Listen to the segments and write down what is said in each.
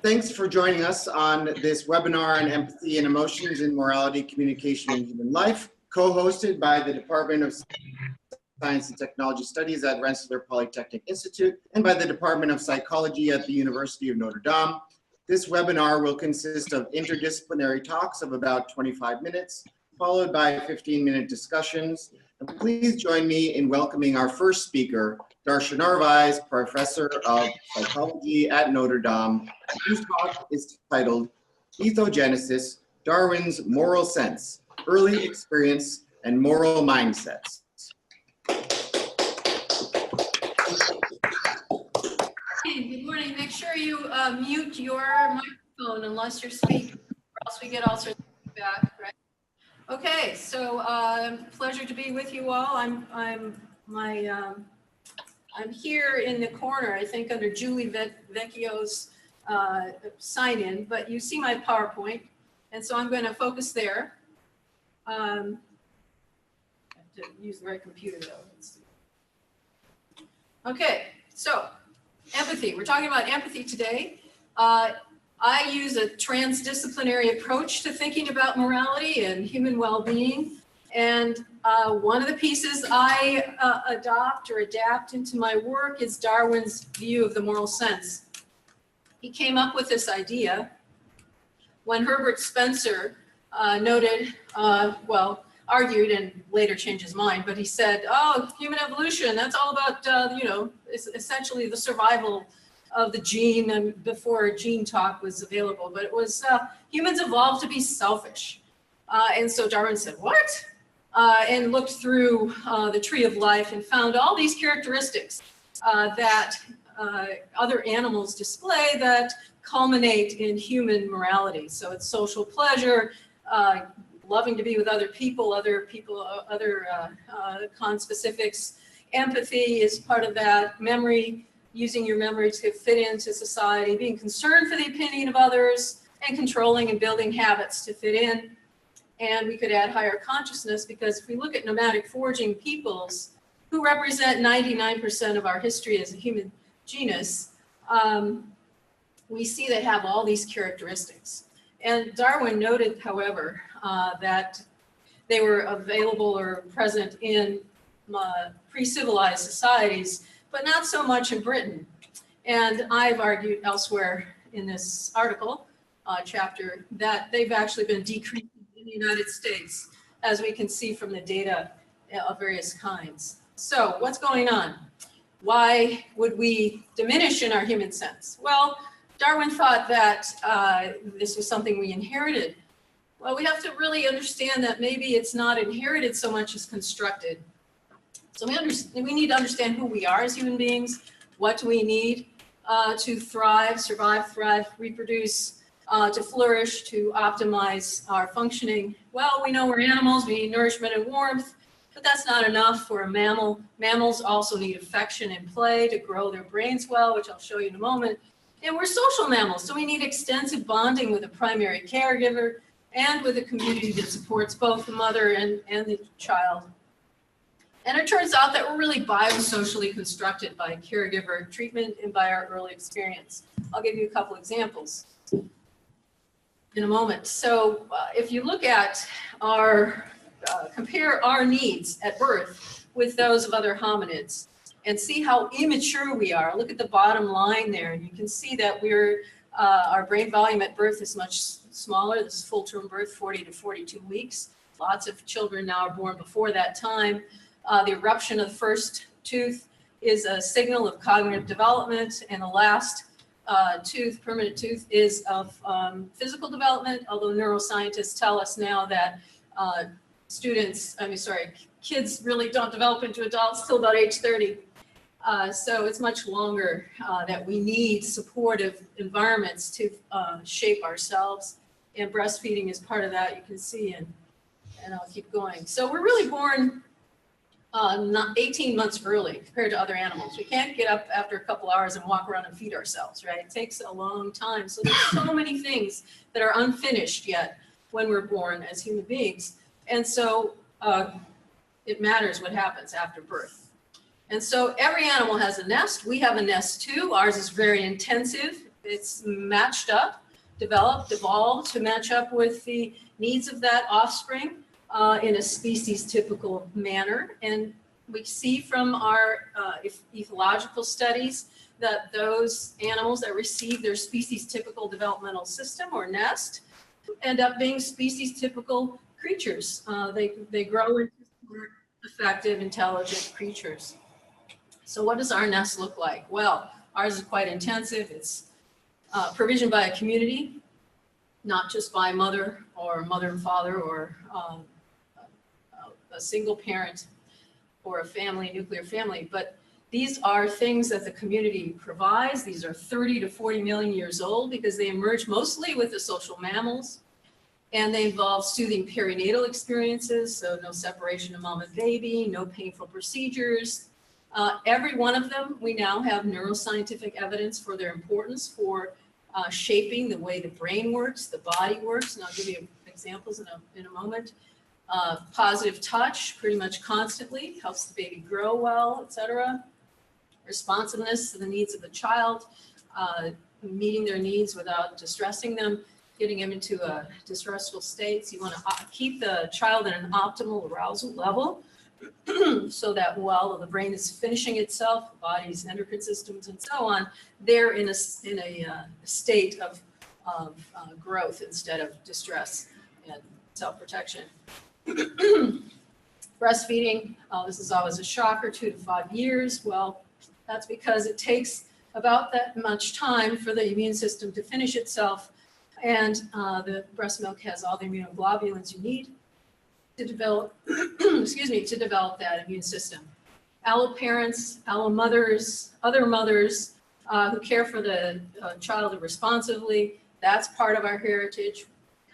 Thanks for joining us on this webinar on empathy and emotions in morality, communication, and human life, co-hosted by the Department of Science and Technology Studies at Rensselaer Polytechnic Institute and by the Department of Psychology at the University of Notre Dame. This webinar will consist of interdisciplinary talks of about 25 minutes, followed by 15-minute discussions. And please join me in welcoming our first speaker, Darcia Narvaez, Professor of Psychology at Notre Dame, whose talk is titled Ethogenesis, Darwin's Moral Sense, Early Experience and Moral Mindsets. Good morning. Make sure you mute your microphone unless you're speaking, or else we get all sorts of feedback, right? Okay, so pleasure to be with you all. I'm here in the corner, I think, under Julie Vecchio's sign-in, but you see my PowerPoint, and so I'm going to focus there. I have to use the right computer, though. Let's see. Okay, so empathy. We're talking about empathy today. I use a transdisciplinary approach to thinking about morality and human well-being. And one of the pieces I adopt or adapt into my work is Darwin's view of the moral sense. He came up with this idea when Herbert Spencer argued and later changed his mind, but he said, oh, human evolution, that's all about, essentially the survival of the gene, and before gene talk was available, but it was humans evolved to be selfish. And so Darwin said, what? And looked through the tree of life and found all these characteristics that other animals display that culminate in human morality. So it's social pleasure, loving to be with other people, other conspecifics. Empathy is part of that. Memory, using your memory to fit into society, being concerned for the opinion of others, and controlling and building habits to fit in. And we could add higher consciousness, because if we look at nomadic foraging peoples, who represent 99% of our history as a human genus, we see they have all these characteristics. And Darwin noted, however, that they were available or present in pre-civilized societies, but not so much in Britain. And I've argued elsewhere in this article, chapter, that they've actually been decreasing in the United States, as we can see from the data of various kinds. So what's going on? Why would we diminish in our human sense? Well, Darwin thought that this was something we inherited. Well, we have to really understand that maybe it's not inherited so much as constructed. So we need to understand who we are as human beings. What do we need to thrive, survive, thrive, reproduce, to flourish, to optimize our functioning? Well, we know we're animals, we need nourishment and warmth, but that's not enough for a mammal. Mammals also need affection and play to grow their brains well, which I'll show you in a moment. And we're social mammals, so we need extensive bonding with a primary caregiver and with a community that supports both the mother and the child. And it turns out that we're really biosocially constructed by caregiver treatment and by our early experience. I'll give you a couple examples in a moment. So if you look at compare our needs at birth with those of other hominids and see how immature we are, look at the bottom line there, and you can see that our brain volume at birth is much smaller. This is full-term birth, 40 to 42 weeks. Lots of children now are born before that time. The eruption of the first tooth is a signal of cognitive development, and the last permanent tooth, is of physical development, although neuroscientists tell us now that kids really don't develop into adults till about age 30. So it's much longer that we need supportive environments to shape ourselves, and breastfeeding is part of that, you can see, and I'll keep going. So we're really born 18 months early compared to other animals. We can't get up after a couple hours and walk around and feed ourselves, right? It takes a long time. So there's so many things that are unfinished yet when we're born as human beings. And so it matters what happens after birth. And so every animal has a nest. We have a nest too. Ours is very intensive. It's matched up, developed, evolved to match up with the needs of that offspring in a species typical manner. And we see from our ethological studies that those animals that receive their species typical developmental system or nest end up being species typical creatures. They grow into smart, effective, intelligent creatures. So what does our nest look like? Well, ours is quite intensive. It's provisioned by a community, not just by mother and father or a single parent or a family, nuclear family, but these are things that the community provides. These are 30 to 40 million years old because they emerge mostly with the social mammals, and they involve soothing perinatal experiences, so no separation of mom and baby, no painful procedures. Every one of them, we now have neuroscientific evidence for their importance for shaping the way the brain works, the body works, and I'll give you examples in a moment. Positive touch, pretty much constantly, helps the baby grow well, etc. Responsiveness to the needs of the child, meeting their needs without distressing them, getting them into a distressful state. So you want to keep the child at an optimal arousal level so that while the brain is finishing itself, the body's endocrine systems and so on, they're in a state of growth instead of distress and self-protection. Breastfeeding, this is always a shocker, 2 to 5 years. Well, that's because it takes about that much time for the immune system to finish itself, and the breast milk has all the immunoglobulins you need to develop, to develop that immune system. Allo parents, allo mothers, other mothers who care for the child responsively, that's part of our heritage,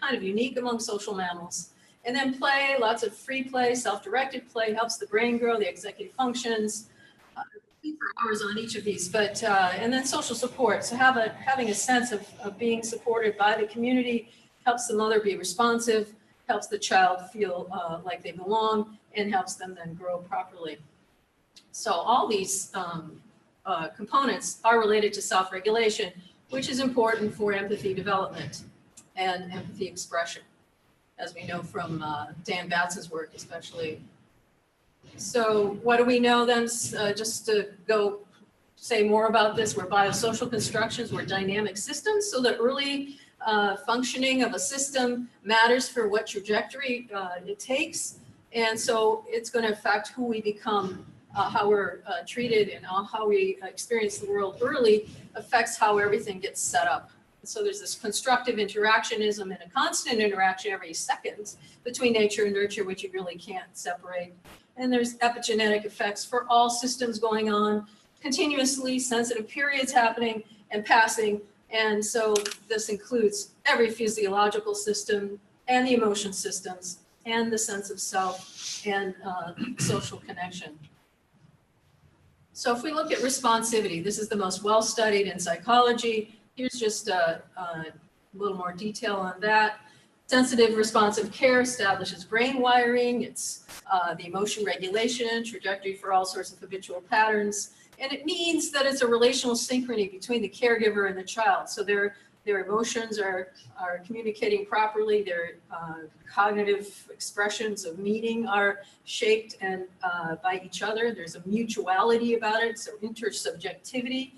kind of unique among social mammals. And then play, lots of free play, self-directed play, helps the brain grow, the executive functions. For hours on each of these, but and then social support. So having a sense of being supported by the community helps the mother be responsive, helps the child feel like they belong, and helps them then grow properly. So all these components are related to self-regulation, which is important for empathy development and empathy expression, as we know from Dan Batz's work especially. So what do we know then? Just to go say more about this, we're biosocial constructions, we're dynamic systems. So the early functioning of a system matters for what trajectory it takes. And so it's going to affect who we become, how we're treated, and how we experience the world early affects how everything gets set up. So there's this constructive interactionism and a constant interaction every second between nature and nurture, which you really can't separate. And there's epigenetic effects for all systems going on continuously, sensitive periods happening and passing. And so this includes every physiological system and the emotion systems and the sense of self and social connection. So if we look at responsivity, this is the most well-studied in psychology. Here's just a little more detail on that. Sensitive responsive care establishes brain wiring. It's the emotion regulation, trajectory for all sorts of habitual patterns. And it means that it's a relational synchrony between the caregiver and the child. So their emotions are communicating properly. Their cognitive expressions of meaning are shaped and by each other. There's a mutuality about it, so intersubjectivity.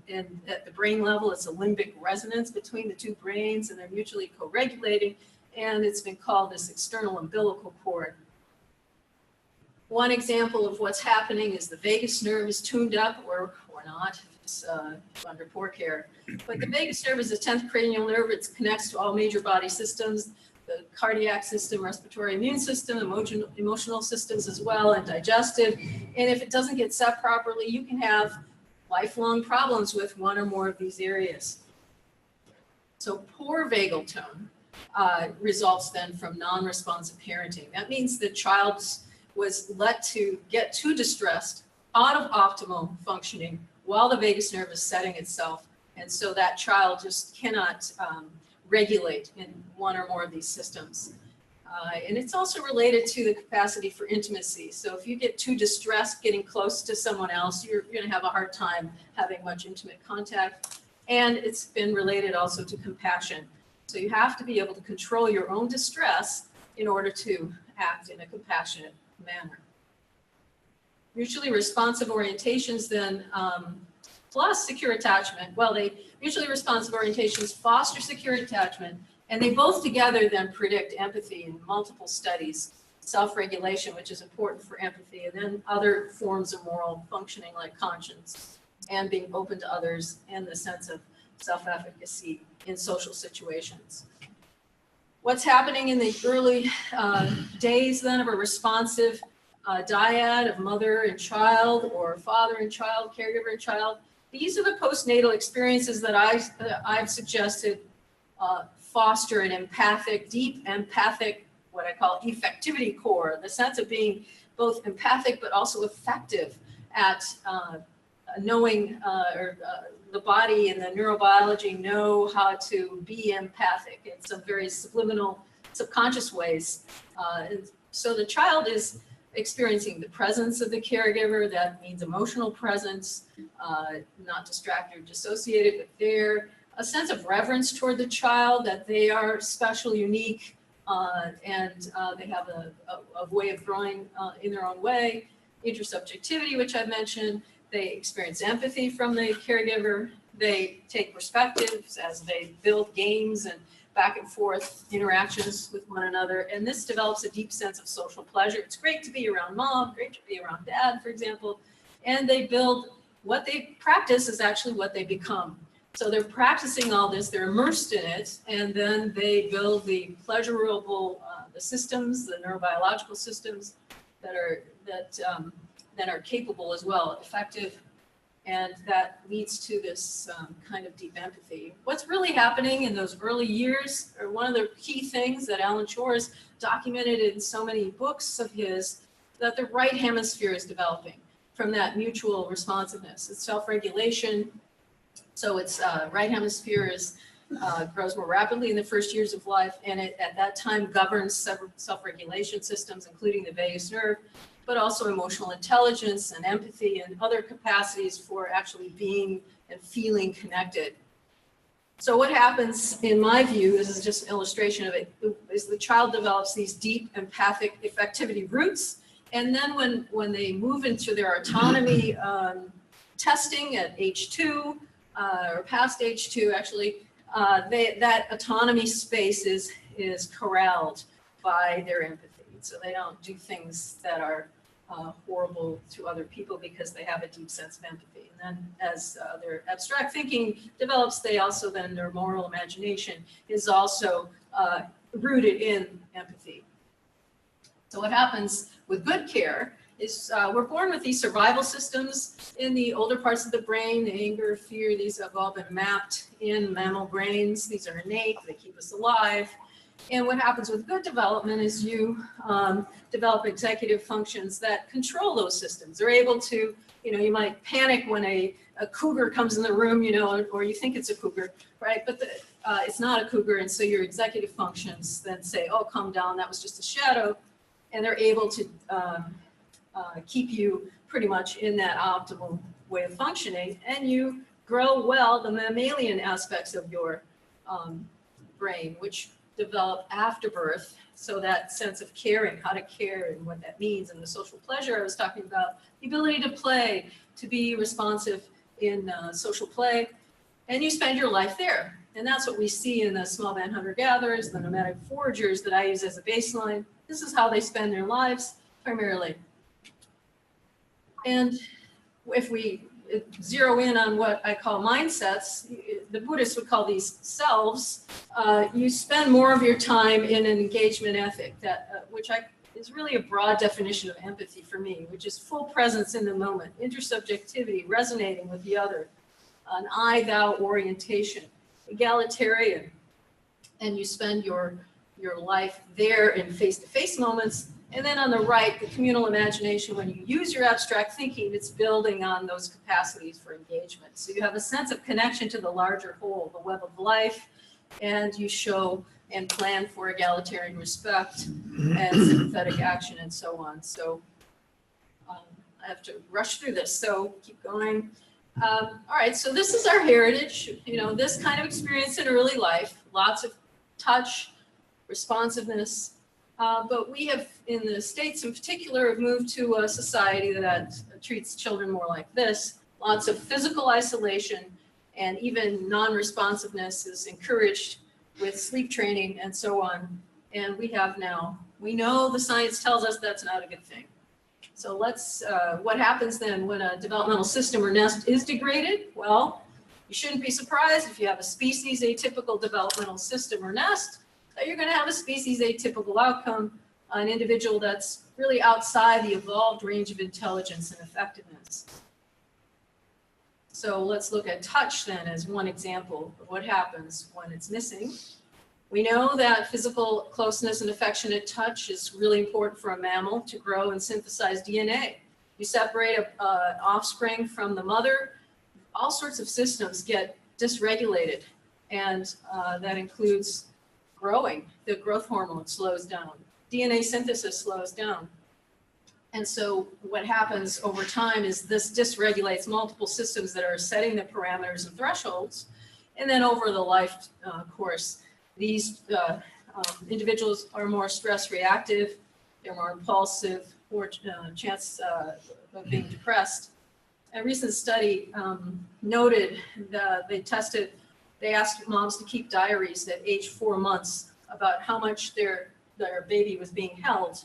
And at the brain level, it's a limbic resonance between the two brains, and they're mutually co-regulating. And it's been called this external umbilical cord. One example of what's happening is the vagus nerve is tuned up, or not, if it's under poor care. But the vagus nerve is the 10th cranial nerve. It connects to all major body systems, the cardiac system, respiratory immune system, emotional systems as well, and digestive. And if it doesn't get set properly, you can have lifelong problems with one or more of these areas. So poor vagal tone results then from non-responsive parenting. That means the child was let to get too distressed, out of optimal functioning while the vagus nerve is setting itself. And so that child just cannot regulate in one or more of these systems. And it's also related to the capacity for intimacy. So if you get too distressed getting close to someone else, you're going to have a hard time having much intimate contact. And it's been related also to compassion. So you have to be able to control your own distress in order to act in a compassionate manner. Mutually responsive orientations then, plus secure attachment. Well, mutually responsive orientations foster secure attachment, and they both together then predict empathy in multiple studies, self-regulation, which is important for empathy, and then other forms of moral functioning like conscience and being open to others and the sense of self-efficacy in social situations. What's happening in the early days then of a responsive dyad of mother and child, or father and child, caregiver and child? These are the postnatal experiences that I've suggested foster an empathic, deep empathic, what I call effectivity core, the sense of being both empathic but also effective at knowing, the body and the neurobiology know how to be empathic in some very subliminal, subconscious ways. And so the child is experiencing the presence of the caregiver. That means emotional presence, not distracted or dissociated, but there. A sense of reverence toward the child, that they are special, unique, and they have a way of growing in their own way. Intersubjectivity, which I mentioned. They experience empathy from the caregiver. They take perspectives as they build games and back and forth interactions with one another. And this develops a deep sense of social pleasure. It's great to be around mom, great to be around dad, for example. And they build, what they practice is actually what they become. So they're practicing all this, they're immersed in it, and then they build the pleasurable, the systems, the neurobiological systems that are capable as well, effective, and that leads to this kind of deep empathy. What's really happening in those early years, or one of the key things that Alan Shore has documented in so many books of his, that the right hemisphere is developing from that mutual responsiveness. It's self-regulation, so its right hemisphere grows more rapidly in the first years of life, and it at that time governs several self-regulation systems, including the vagus nerve, but also emotional intelligence and empathy and other capacities for actually being and feeling connected. So what happens, in my view, this is just an illustration of it, is the child develops these deep empathic effectivity roots, and then when they move into their autonomy testing at age 2, or past age 2, actually, that autonomy space is corralled by their empathy. So they don't do things that are horrible to other people because they have a deep sense of empathy. And then as their abstract thinking develops, they also then, their moral imagination is also rooted in empathy. So what happens with good care is we're born with these survival systems in the older parts of the brain, anger, fear, these have all been mapped in mammal brains. These are innate, they keep us alive. And what happens with good development is you develop executive functions that control those systems. They're able to, you might panic when a cougar comes in the room, or you think it's a cougar, right? But it's not a cougar, and so your executive functions then say, oh, calm down, that was just a shadow. And they're able to keep you pretty much in that optimal way of functioning, and you grow well the mammalian aspects of your brain, which develop after birth. So that sense of caring, how to care and what that means, and the social pleasure I was talking about, the ability to play, to be responsive in social play, and you spend your life there. And that's what we see in the small band hunter-gatherers, the nomadic foragers that I use as a baseline. This is how they spend their lives primarily. And if we zero in on what I call mindsets, the Buddhists would call these selves, you spend more of your time in an engagement ethic, that which is really a broad definition of empathy for me, which is full presence in the moment, intersubjectivity, resonating with the other, an I-thou orientation, egalitarian, and you spend your life there in face-to-face moments. And then on the right, the communal imagination, when you use your abstract thinking, it's building on those capacities for engagement. So you have a sense of connection to the larger whole, the web of life, and you show and plan for egalitarian respect and sympathetic action and so on. So I have to rush through this, so keep going. All right, so this is our heritage, you know, this kind of experience in early life, lots of touch, responsiveness, but we have, in the States in particular, have moved to a society that treats children more like this. Lots of physical isolation and even non-responsiveness is encouraged with sleep training and so on. And we know the science tells us that's not a good thing. So what happens then when a developmental system or nest is degraded? Well, you shouldn't be surprised if you have a species atypical developmental system or nest, that you're going to have a species atypical outcome, an individual that's really outside the evolved range of intelligence and effectiveness. So let's look at touch then as one example of what happens when it's missing. We know that physical closeness and affectionate touch is really important for a mammal to grow and synthesize DNA. You separate an offspring from the mother, all sorts of systems get dysregulated, and that includes growing. The growth hormone slows down. DNA synthesis slows down. And so what happens over time is this dysregulates multiple systems that are setting the parameters and thresholds. And then over the life course, these individuals are more stress reactive, they're more impulsive, more chance of being depressed. A recent study noted that they asked moms to keep diaries at age 4 months about how much their baby was being held.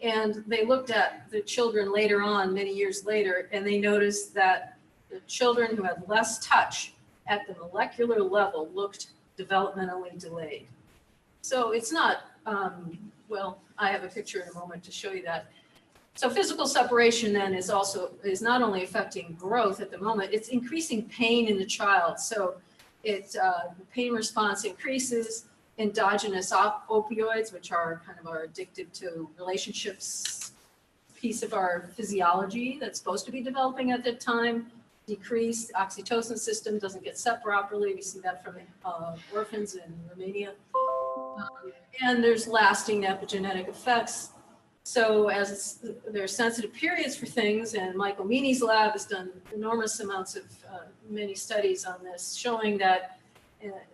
And they looked at the children later on, many years later, and they noticed that the children who had less touch at the molecular level looked developmentally delayed. So it's not, well, I have a picture in a moment to show you that. So physical separation then is not only affecting growth at the moment, it's increasing pain in the child. So the pain response increases. Endogenous opioids, which are kind of our addictive to relationships piece of our physiology that's supposed to be developing at that time, decrease. Oxytocin system doesn't get set properly. We see that from orphans in Romania. And there's lasting epigenetic effects. So as there's sensitive periods for things, and Michael Meany's lab has done enormous amounts of many studies on this, showing that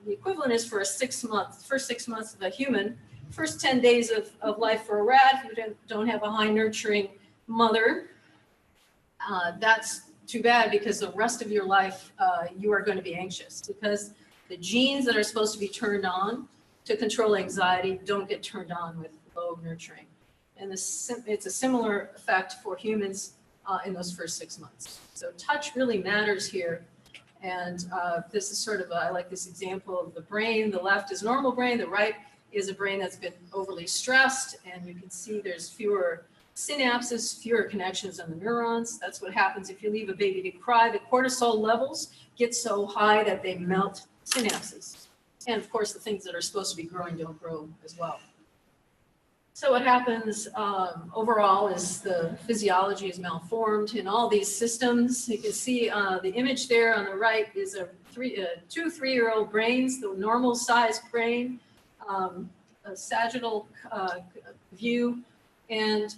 the equivalent is for first 6 months of a human, first 10 days of life for a rat who don't have a high nurturing mother. That's too bad, because the rest of your life you are going to be anxious, because the genes that are supposed to be turned on to control anxiety don't get turned on with low nurturing. And it's a similar effect for humans in those first 6 months. So touch really matters here. And this is sort of, I like this example of the brain. The left is normal brain. The right is a brain that's been overly stressed. And you can see there's fewer synapses, fewer connections on the neurons. That's what happens if you leave a baby to cry. The cortisol levels get so high that they melt synapses. And of course, the things that are supposed to be growing don't grow as well. So what happens overall is the physiology is malformed in all these systems. You can see the image there on the right is two 3-year-old brains, the normal sized brain, a sagittal view, and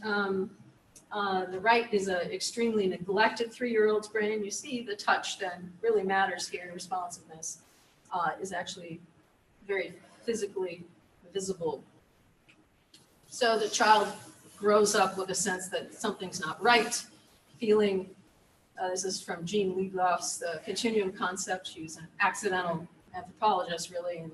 the right is an extremely neglected 3-year-old's brain. You see the touch then really matters here. Responsiveness is actually very physically visible. So the child grows up with a sense that something's not right, feeling, this is from Jean Liebloff's continuum concept. She was an accidental anthropologist, really, and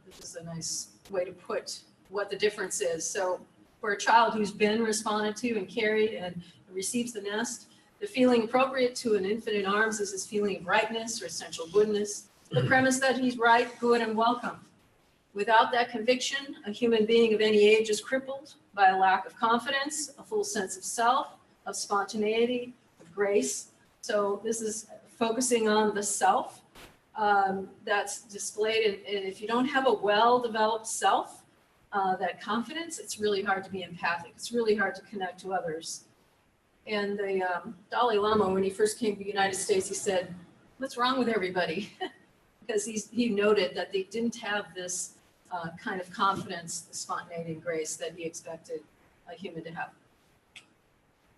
this is a nice way to put what the difference is. So for a child who's been responded to and carried and receives the nest, the feeling appropriate to an infant in arms is his feeling of rightness or essential goodness, the premise that he's right, good, and welcome. Without that conviction, a human being of any age is crippled by a lack of confidence, a full sense of self, of spontaneity, of grace. So this is focusing on the self that's displayed. And if you don't have a well-developed self, that confidence, it's really hard to be empathic. It's really hard to connect to others. And the Dalai Lama, when he first came to the United States, he said, "What's wrong with everybody?" Because he noted that they didn't have this kind of confidence, the spontaneity and grace that he expected a human to have.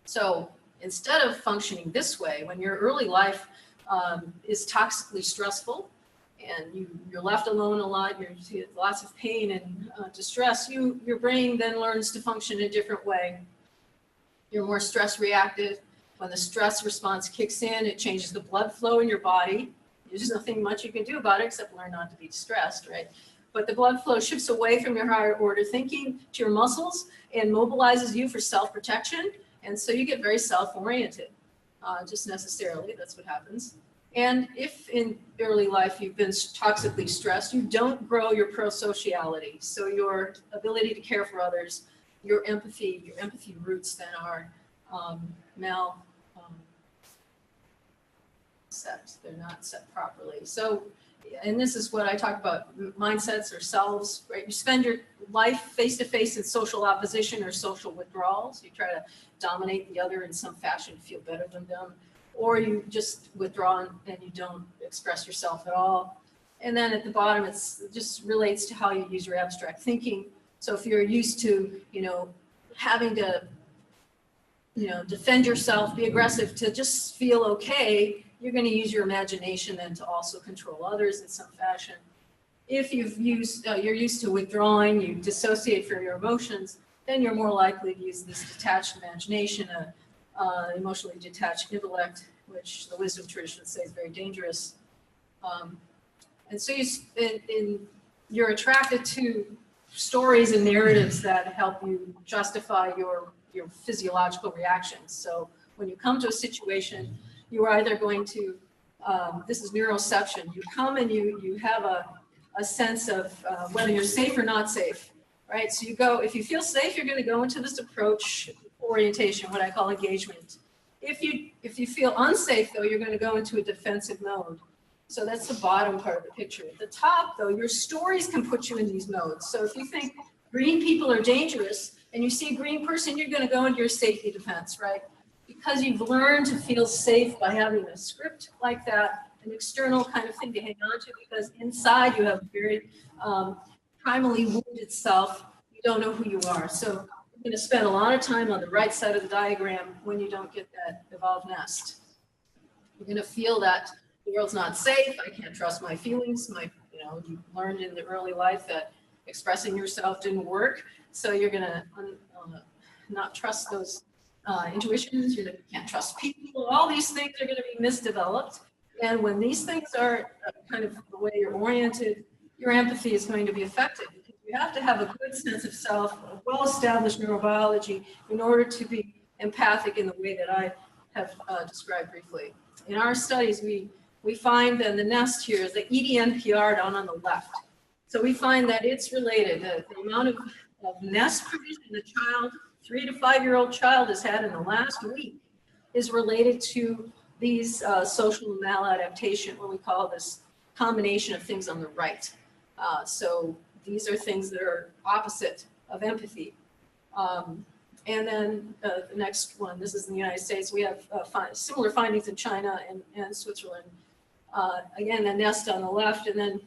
So instead of functioning this way, when your early life is toxically stressful, and you're left alone a lot, you have lots of pain and distress, your brain then learns to function in a different way. You're more stress reactive. When the stress response kicks in, it changes the blood flow in your body. There's nothing much you can do about it except learn not to be stressed, right? But the blood flow shifts away from your higher order thinking to your muscles and mobilizes you for self-protection. And so you get very self-oriented, just necessarily, that's what happens. And if in early life you've been toxically stressed, you don't grow your prosociality. So your ability to care for others, your empathy roots then are set. They're not set properly. So, and this is what I talk about, mindsets or selves, right? You spend your life face-to-face in social opposition or social withdrawals. You try to dominate the other in some fashion to feel better than them. Or you just withdraw and you don't express yourself at all. And then at the bottom, it just relates to how you use your abstract thinking. So if you're used to, having to, defend yourself, be aggressive to just feel okay, you're going to use your imagination then to also control others in some fashion. If you're used to withdrawing, you dissociate from your emotions, then you're more likely to use this detached imagination, emotionally detached intellect, which the wisdom tradition says is very dangerous. And so you're attracted to stories and narratives that help you justify your physiological reactions. So when you come to a situation, you are either going to, this is neuroception, you come and you have a sense of whether you're safe or not safe, right? So you go, if you feel safe, you're going to go into this approach orientation, what I call engagement. If you feel unsafe, though, you're going to go into a defensive mode. So that's the bottom part of the picture. At the top, though, your stories can put you in these modes. So if you think green people are dangerous and you see a green person, you're going to go into your safety defense, right? Because you've learned to feel safe by having a script like that, an external kind of thing to hang on to, because inside you have a very primally wounded self. You don't know who you are. So you're going to spend a lot of time on the right side of the diagram when you don't get that evolved nest. You're going to feel that the world's not safe. I can't trust my feelings. You learned in the early life that expressing yourself didn't work. So you're going to not trust those intuitions. You can't trust people. All these things are going to be misdeveloped. And when these things are kind of the way you're oriented, your empathy is going to be affected. Because you have to have a good sense of self, a well-established neurobiology in order to be empathic in the way that I have described briefly. In our studies, we find that the nest here is the EDNPR down on the left. So we find that it's related, the amount of nest provision the 3 to 5 year old child has had in the last week is related to these social maladaptation, what we call this combination of things on the right. So these are things that are opposite of empathy. And then the next one, this is in the United States, we have similar findings in China and Switzerland. Again, the nest on the left, and then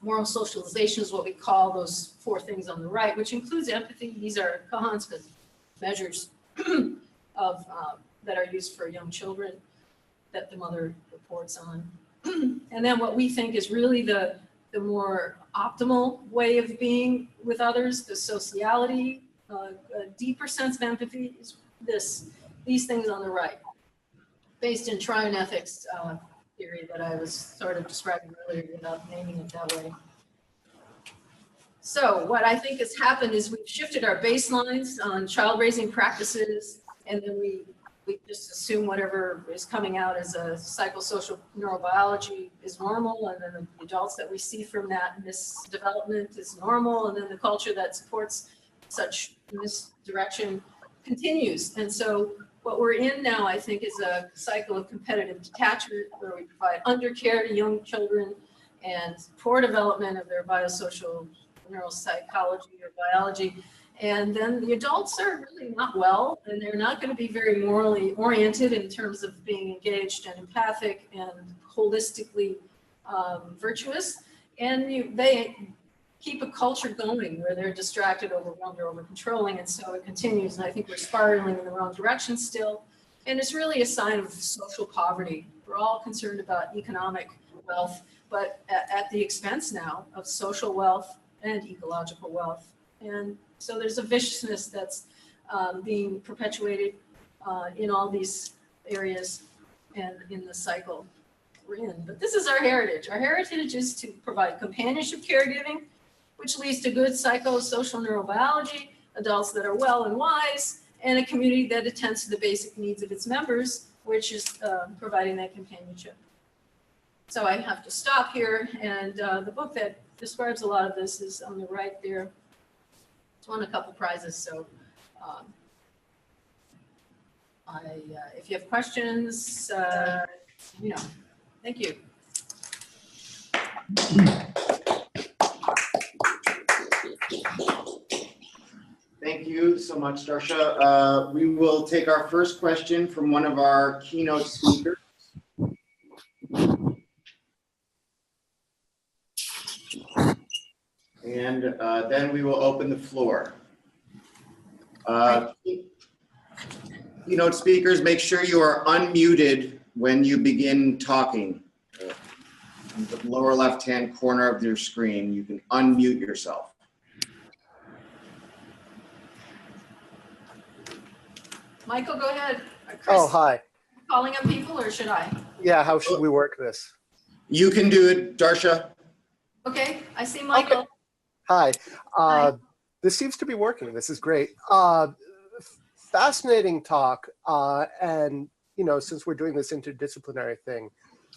moral socialization is what we call those 4 things on the right, which includes empathy. These are Kahan's measures of that are used for young children that the mother reports on. And then what we think is really the more optimal way of being with others, the sociality, a deeper sense of empathy is these things on the right, based in triune ethics theory that I was sort of describing earlier without naming it that way. So what I think has happened is we've shifted our baselines on child raising practices, and then we just assume whatever is coming out as a psychosocial neurobiology is normal, and then the adults that we see from that misdevelopment is normal, and then the culture that supports such misdirection continues. And so what we're in now, I think, is a cycle of competitive detachment where we provide undercare to young children and poor development of their biosocial neuropsychology or biology. And then the adults are really not well, and they're not going to be very morally oriented in terms of being engaged and empathic and holistically virtuous. And they keep a culture going where they're distracted, overwhelmed, or over controlling, and so it continues. And I think we're spiraling in the wrong direction still. And it's really a sign of social poverty. We're all concerned about economic wealth, but at the expense now of social wealth and ecological wealth. And so there's a viciousness that's being perpetuated in all these areas and in the cycle we're in. But this is our heritage. Our heritage is to provide companionship caregiving, which leads to good psychosocial neurobiology, adults that are well and wise, and a community that attends to the basic needs of its members, which is providing that companionship. So I have to stop here, and the book that describes a lot of this is on the right there. It's won a couple prizes, so if you have questions, thank you. Thank you so much, Darcia. We will take our first question from one of our keynote speakers. And then we will open the floor. Keynote speakers, make sure you are unmuted when you begin talking. In the lower left-hand corner of your screen, you can unmute yourself. Michael, go ahead. Chris, oh, hi. Calling on people, or should I? Yeah, how should we work this? You can do it, Darcia. Okay, I see Michael. Okay. Hi. Hi. This seems to be working. This is great. Fascinating talk. And, since we're doing this interdisciplinary thing,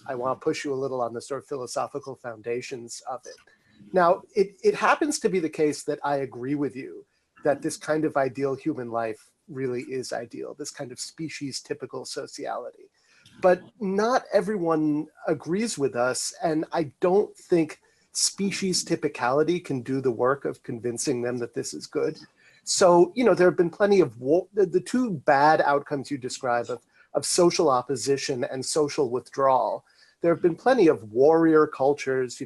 I want to push you a little on the sort of philosophical foundations of it. Now, it happens to be the case that I agree with you that this kind of ideal human life really is ideal, this kind of species typical sociality. But not everyone agrees with us, and I don't think species typicality can do the work of convincing them that this is good. So, there have been plenty of, the two bad outcomes you describe of social opposition and social withdrawal. There have been plenty of warrior cultures,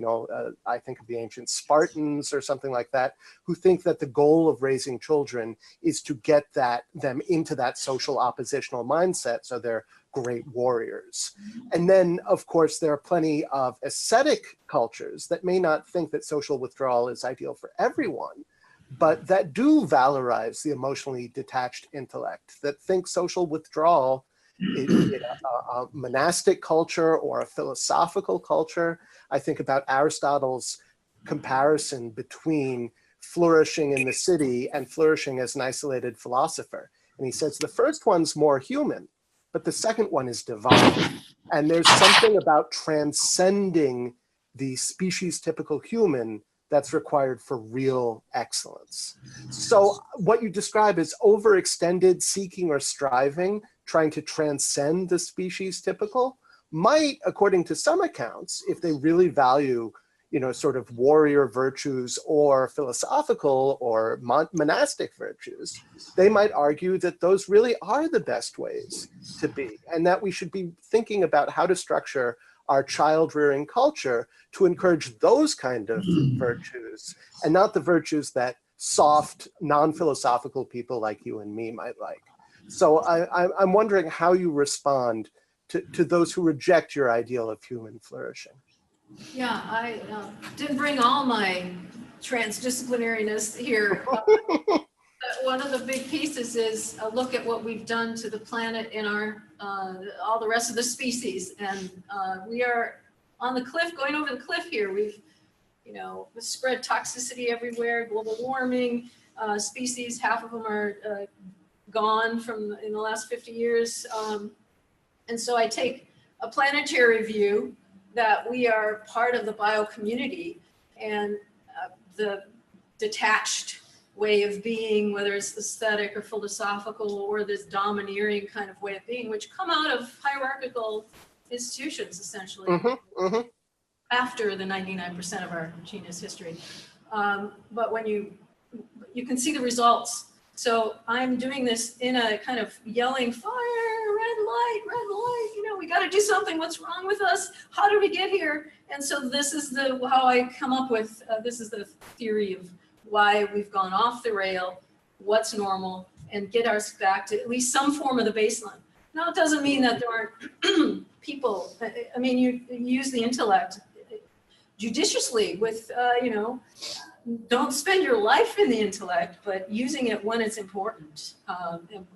I think of the ancient Spartans or something like that, who think that the goal of raising children is to get them into that social oppositional mindset, so they're great warriors. And then, of course, there are plenty of ascetic cultures that may not think that social withdrawal is ideal for everyone, but that do valorize the emotionally detached intellect, that think social withdrawal in a monastic culture or a philosophical culture. I think about Aristotle's comparison between flourishing in the city and flourishing as an isolated philosopher. And he says the first one's more human, but the second one is divine. And there's something about transcending the species typical human that's required for real excellence. So what you describe as overextended seeking or striving, trying to transcend the species typical, might, according to some accounts, if they really value, sort of warrior virtues or philosophical or monastic virtues, they might argue that those really are the best ways to be, and that we should be thinking about how to structure our child-rearing culture to encourage those kind of virtues, and not the virtues that soft, non-philosophical people like you and me might like. So I'm wondering how you respond to those who reject your ideal of human flourishing. Yeah, I didn't bring all my transdisciplinariness here. One of the big pieces is a look at what we've done to the planet in our all the rest of the species, and we are on the cliff, going over the cliff here. We've spread toxicity everywhere, global warming, species, half of them are gone in the last 50 years. And so I take a planetary view that we are part of the bio community, and the detached way of being, whether it's aesthetic or philosophical or this domineering kind of way of being, which come out of hierarchical institutions, essentially, after the 99% of our genius history. But when you can see the results. So I'm doing this in a kind of yelling, fire, red light, we got to do something. What's wrong with us? How did we get here? And so this is how I come up with, this is the theory of why we've gone off the rail, what's normal, and get us back to at least some form of the baseline. No, it doesn't mean that there aren't people. I mean, you use the intellect judiciously with, don't spend your life in the intellect, but using it when it's important. And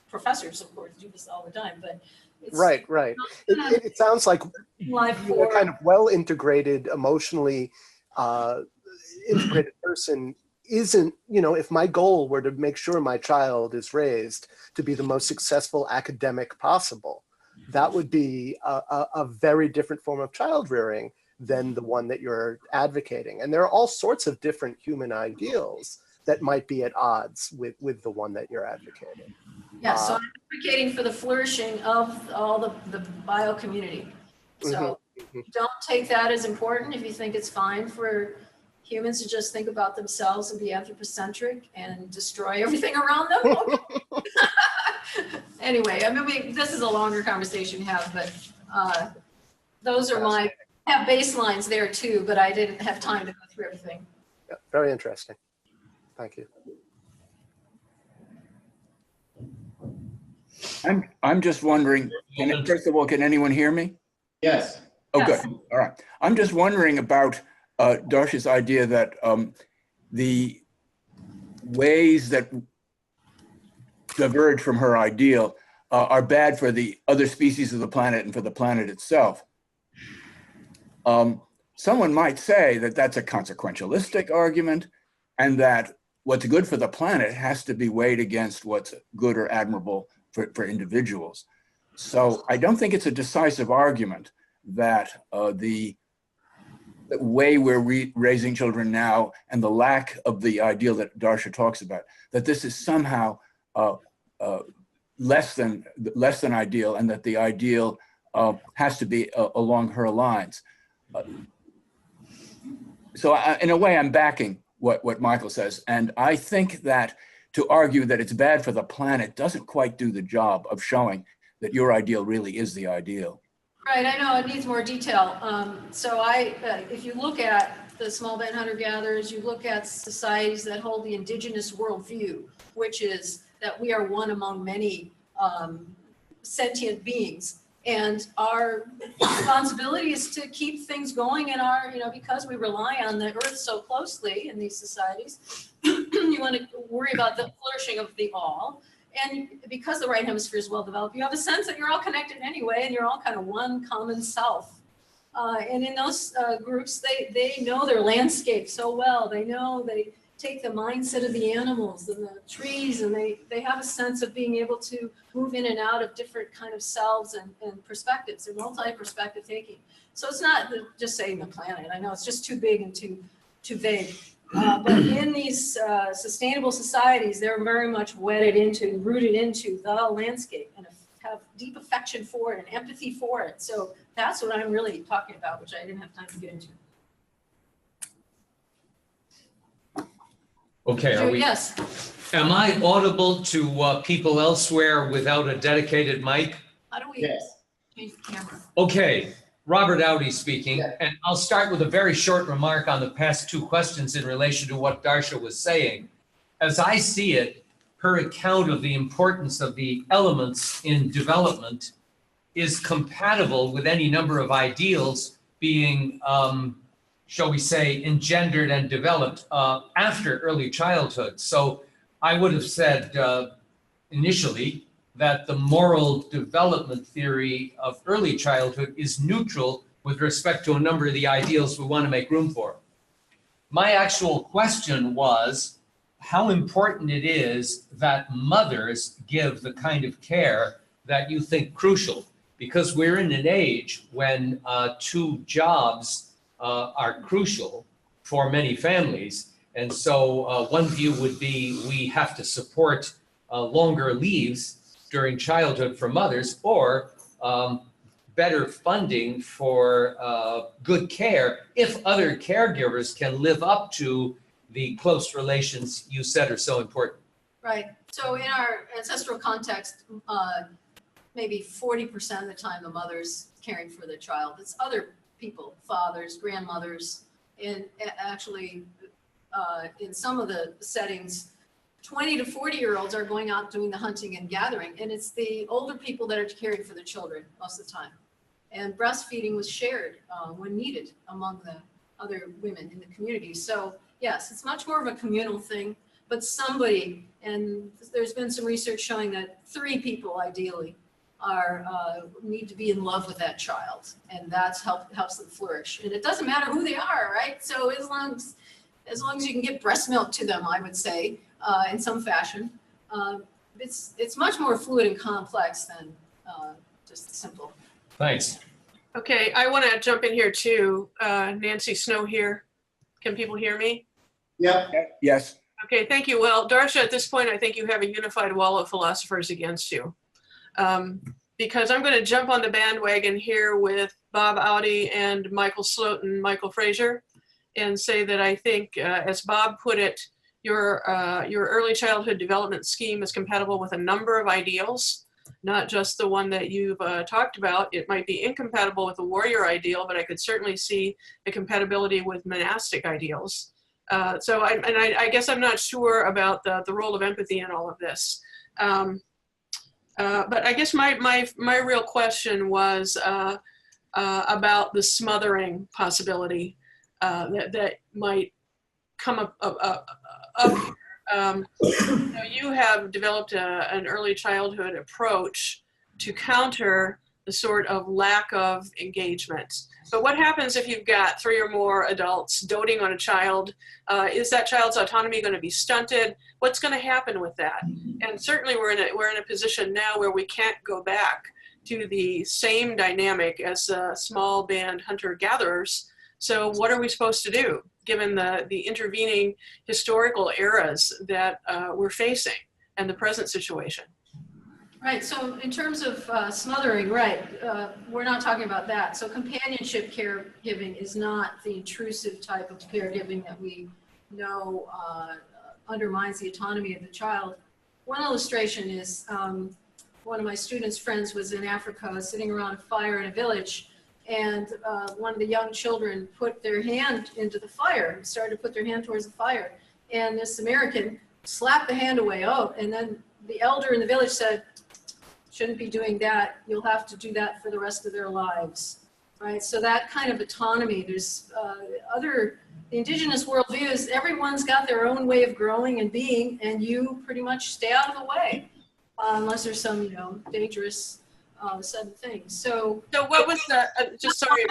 professors, of course, do this all the time, but it's right. It sounds like life you're a for kind of well-integrated, emotionally integrated person isn't, if my goal were to make sure my child is raised to be the most successful academic possible, that would be a very different form of child rearing than the one that you're advocating. And there are all sorts of different human ideals that might be at odds with the one that you're advocating. Yeah, so I'm advocating for the flourishing of all the bio community. So don't take that as important if you think it's fine for humans to just think about themselves and be anthropocentric and destroy everything around them. Anyway, I mean, this is a longer conversation to have, but those are I have baselines there too, but I didn't have time to go through everything. Yeah, very interesting. Thank you. I'm just wondering, first of all, can anyone hear me? Yes. Oh, Yes. good. All right. I'm just wondering about Darcia's idea that the ways that diverge from her ideal are bad for the other species of the planet and for the planet itself. Someone might say that that's a consequentialistic argument and that what's good for the planet has to be weighed against what's good or admirable for individuals. So I don't think it's a decisive argument that the way we're raising children now and the lack of the ideal that Darcia talks about, that this is somehow less than ideal, and that the ideal has to be along her lines. So in a way, I'm backing what Michael says. And I think that to argue that it's bad for the planet doesn't quite do the job of showing that your ideal really is the ideal. Right, I know it needs more detail. So if you look at the small band hunter-gatherers, you look at societies that hold the indigenous worldview, which is that we are one among many sentient beings. And our responsibility is to keep things going in our, because we rely on the earth so closely in these societies, you want to worry about the flourishing of the all. And because the right hemisphere is well developed, you have a sense that you're all connected anyway, and you're all kind of one common self. And in those groups, they know their landscape so well. They take the mindset of the animals and the trees, and they have a sense of being able to move in and out of different kind of selves and perspectives. They're multi-perspective taking. So it's not just saying the planet. I know it's just too big and too vague. But in these sustainable societies, they're very much rooted into the landscape and have deep affection for it and empathy for it. So that's what I'm really talking about, which I didn't have time to get into. Okay, are we? Yes. Am I audible to people elsewhere without a dedicated mic? How do we Yes. change the camera? Okay, Robert Audi speaking, Yeah. and I'll start with a very short remark on the past two questions in relation to what Darcia was saying. As I see it, her account of the importance of the elements in development is compatible with any number of ideals being, shall we say, engendered and developed after early childhood. So I would have said initially that the moral development theory of early childhood is neutral with respect to a number of the ideals we want to make room for. My actual question was how important it is that mothers give the kind of care that you think crucial, because we're in an age when two jobs are crucial for many families. And so one view would be we have to support longer leaves during childhood for mothers, or better funding for good care if other caregivers can live up to the close relations you said are so important. Right. So in our ancestral context, maybe 40% of the time the mother's caring for the child. It's other people, fathers, grandmothers, and actually in some of the settings, 20 to 40-year-olds are going out doing the hunting and gathering, and it's the older people that are caring for their children most of the time. And breastfeeding was shared when needed among the other women in the community. So yes, it's much more of a communal thing, but somebody, and there's been some research showing that 3 people ideally need to be in love with that child, and that's helps them flourish. And it doesn't matter who they are, right? So as long as you can get breast milk to them, I would say, in some fashion, it's much more fluid and complex than just simple. Thanks. Okay, I want to jump in here too. Nancy Snow here. Can people hear me? Yep. Yes. Okay, thank you. Well, Darcia, at this point, I think you have a unified wall of philosophers against you. Because I'm going to jump on the bandwagon here with Bob Audi and Michael Slote and Michael Fraser and say that I think, as Bob put it, your early childhood development scheme is compatible with a number of ideals, not just the one that you've talked about. It might be incompatible with the warrior ideal, but I could certainly see the compatibility with monastic ideals. So I guess I'm not sure about the role of empathy in all of this. But I guess my real question was about the smothering possibility that might come up. You have developed an early childhood approach to counter the sort of lack of engagement. But what happens if you've got 3 or more adults doting on a child? Is that child's autonomy going to be stunted? What's going to happen with that? And certainly we're in a position now where we can't go back to the same dynamic as small band hunter-gatherers. So what are we supposed to do, given the intervening historical eras that we're facing and the present situation? Right, so in terms of smothering, right, we're not talking about that. So companionship caregiving is not the intrusive type of caregiving that we know undermines the autonomy of the child. One illustration is one of my students' friends was in Africa sitting around a fire in a village, and one of the young children put their hand into the fire, started to put their hand towards the fire, and this American slapped the hand away. Oh, and then the elder in the village said, shouldn't be doing that. You'll have to do that for the rest of their lives, right? So that kind of autonomy, there's the indigenous worldview is everyone's got their own way of growing and being, and you pretty much stay out of the way, unless there's some, dangerous sudden thing. So what was the, just sorry.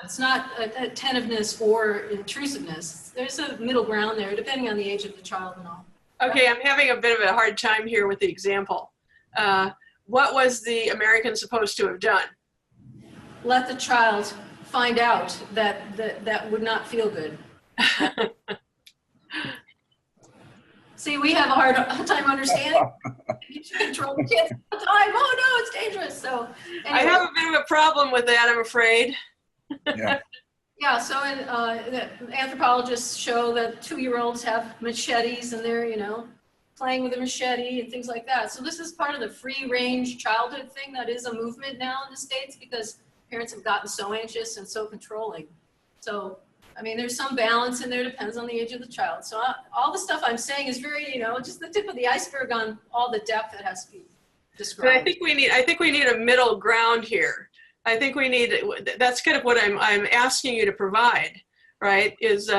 It's not attentiveness or intrusiveness. There's a middle ground there, depending on the age of the child and all. Okay, I'm having a bit of a hard time here with the example. What was the American supposed to have done? Let the child find out that would not feel good. See, we have a hard time understanding. You should control the kids all the time. Oh no, it's dangerous. So anyway. I have a bit of a problem with that, I'm afraid. Yeah. Yeah, so the anthropologists show that 2-year-olds have machetes and they're, playing with a machete and things like that. So this is part of the free range childhood thing that is a movement now in the States because parents have gotten so anxious and so controlling. So, there's some balance in there, depends on the age of the child. So all the stuff I'm saying is very, just the tip of the iceberg on all the depth that has to be described. But I think we need a middle ground here. I think that's kind of what I'm asking you to provide, right? Is,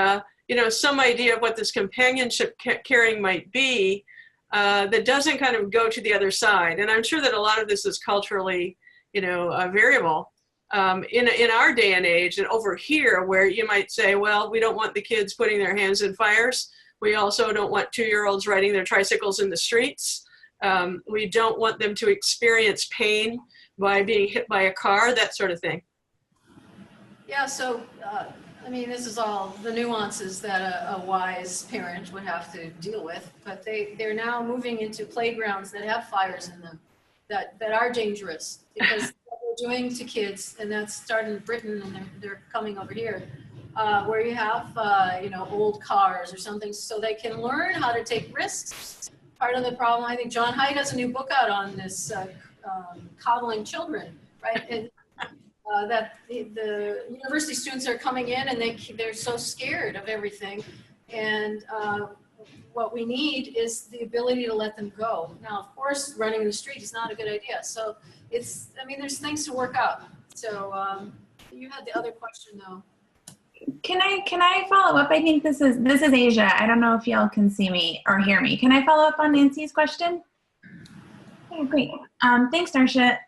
some idea of what this companionship caring might be that doesn't kind of go to the other side. And I'm sure that a lot of this is culturally, variable. In our day and age and over here where you might say, well, we don't want the kids putting their hands in fires. We also don't want 2-year-olds riding their tricycles in the streets. We don't want them to experience pain by being hit by a car, that sort of thing. Yeah, so, this is all the nuances that a wise parent would have to deal with, but they're now moving into playgrounds that have fires in them that are dangerous because what they're doing to kids, and that's started in Britain and they're coming over here, where you have, old cars or something so they can learn how to take risks. Part of the problem, I think John Haidt has a new book out on this, coddling children, right? And that the university students are coming in and they're so scared of everything. And what we need is the ability to let them go. Now, of course, running in the street is not a good idea. So I mean, there's things to work out. So you had the other question though. Can I follow up? I think this is Asia. I don't know if y'all can see me or hear me. Can I follow up on Nancy's question? Okay, great. Thanks, Darcia.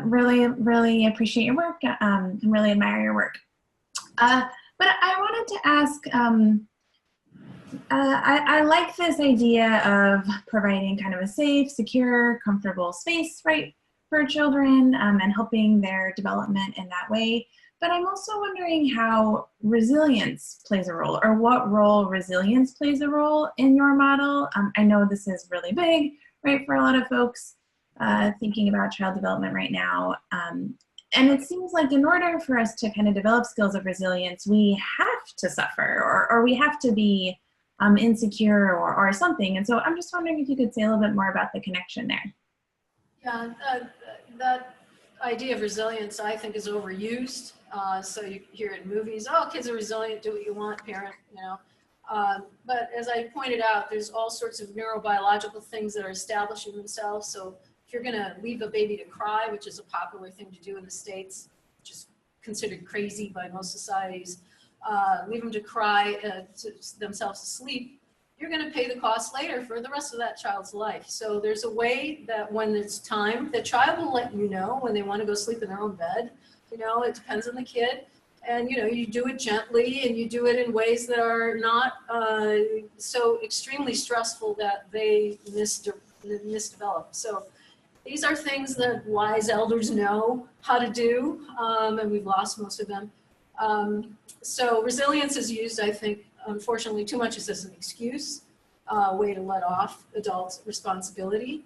Really appreciate your work and really admire your work. But I wanted to ask, I like this idea of providing kind of a safe, secure, comfortable space, right, for children and helping their development in that way. But I'm also wondering how resilience plays a role, or what role resilience plays a role in your model. I know this is really big, right, for a lot of folks thinking about child development right now. And it seems like in order for us to kind of develop skills of resilience, we have to suffer, or we have to be insecure or something. And so I'm just wondering if you could say a little bit more about the connection there. Yeah, that idea of resilience, I think, is overused. So you hear it in movies, oh, kids are resilient, do what you want, parent, you know. But as I pointed out, there's all sorts of neurobiological things that are establishing themselves. So if you're gonna leave a baby to cry, which is a popular thing to do in the States, which is considered crazy by most societies, leave them to cry themselves to sleep, you're gonna pay the cost later for the rest of that child's life. So there's a way that when it's time, the child will let you know when they wanna go sleep in their own bed. You know, it depends on the kid. And, you know, you do it gently and you do it in ways that are not so extremely stressful that they misdevelop. So these are things that wise elders know how to do, and we've lost most of them. So resilience is used, I think, unfortunately, too much as an excuse, way to let off adults' responsibility.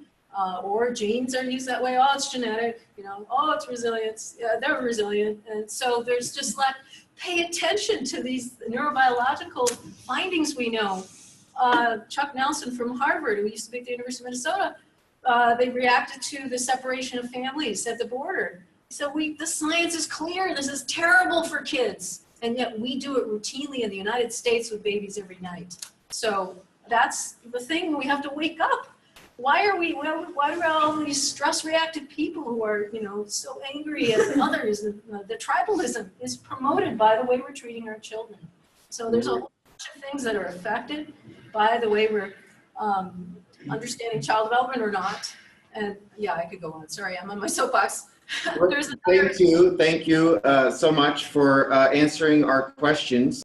Or genes are used that way. Oh, it's genetic, you know, oh, it's resilience. Yeah, they're resilient. And so there's just like, pay attention to these neurobiological findings we know. Chuck Nelson from Harvard, who used to be at the University of Minnesota, they reacted to the separation of families at the border. So the science is clear, this is terrible for kids. And yet we do it routinely in the United States with babies every night. So that's the thing, we have to wake up. Why are all these stress-reactive people who are, you know, so angry at others? The tribalism is promoted by the way we're treating our children. So there's a whole bunch of things that are affected by the way we're understanding child development or not. And yeah, I could go on. Sorry, I'm on my soapbox. Thank you so much for answering our questions.